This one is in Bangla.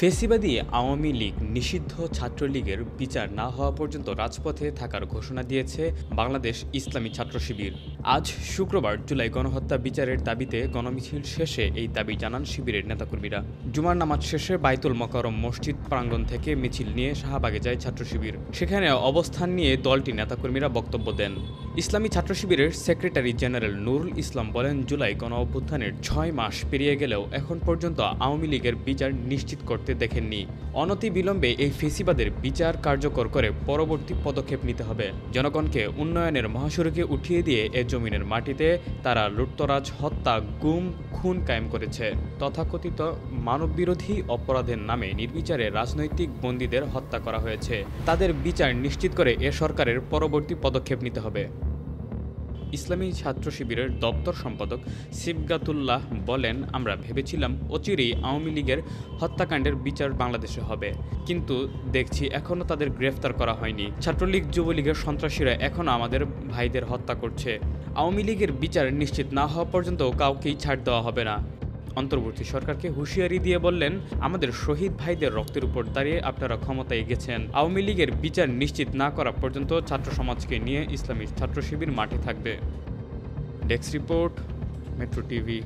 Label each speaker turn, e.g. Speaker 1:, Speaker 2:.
Speaker 1: ফেসিবাদী আওয়ামী লীগ নিষিদ্ধ ছাত্রলীগের বিচার না হওয়া পর্যন্ত রাজপথে থাকার ঘোষণা দিয়েছে বাংলাদেশ ইসলামী ছাত্র শিবির। আজ শুক্রবার জুলাই গণহত্যা বিচারের দাবিতে গণমিছিল শেষে এই দাবি জানান শিবিরের নেতাকর্মীরা। জুমার নামাজ শেষে বাইতুল মোকাররম মসজিদ প্রাঙ্গণ থেকে মিছিল নিয়ে শাহবাগে যায় ছাত্র শিবির। সেখানে অবস্থান নিয়ে দলটির নেতাকর্মীরা বক্তব্য দেন। ইসলামী ছাত্র শিবিরের সেক্রেটারি জেনারেল নুরুল ইসলাম বলেন, জুলাই গণঅভ্যুত্থানের ৬ মাস পেরিয়ে গেলেও এখন পর্যন্ত আওয়ামী লীগের বিচার নিশ্চিত করতে দেখেননি। অনতিবিলম্বে এই ফেসিবাদের বিচার কার্যকর করে পরবর্তী পদক্ষেপ নিতে হবে। জনগণকে উন্নয়নের মহাসড়কে উঠিয়ে দিয়ে এ জমিনের মাটিতে তারা লুটতরাজ, হত্যা, গুম, খুন কায়েম করেছে। তথাকথিত মানববিরোধী অপরাধের নামে নির্বিচারে রাজনৈতিক বন্দীদের হত্যা করা হয়েছে। তাদের বিচার নিশ্চিত করে এ সরকারের পরবর্তী পদক্ষেপ নিতে হবে। ইসলামী ছাত্র শিবিরের দপ্তর সম্পাদক সিবগাতুল্লাহ বলেন, আমরা ভেবেছিলাম অচিরেই আওয়ামী লীগের হত্যাকাণ্ডের বিচার বাংলাদেশে হবে, কিন্তু দেখছি এখনও তাদের গ্রেফতার করা হয়নি। ছাত্রলীগ, যুবলীগের সন্ত্রাসীরা এখনও আমাদের ভাইদের হত্যা করছে। আওয়ামী লীগের বিচার নিশ্চিত না হওয়া পর্যন্ত কাউকেই ছাড় দেওয়া হবে না। অন্তর্বর্তী সরকারকে হুঁশিয়ারি দিয়ে বললেন, আমাদের শহীদ ভাইদের রক্তের উপর দাঁড়িয়ে আপনারা ক্ষমতায় গেছেন। আওয়ামী লীগের বিচার নিশ্চিত না করা পর্যন্ত ছাত্র সমাজকে নিয়ে ইসলামী ছাত্র শিবির মাঠে থাকবে। Desk report, metro TV.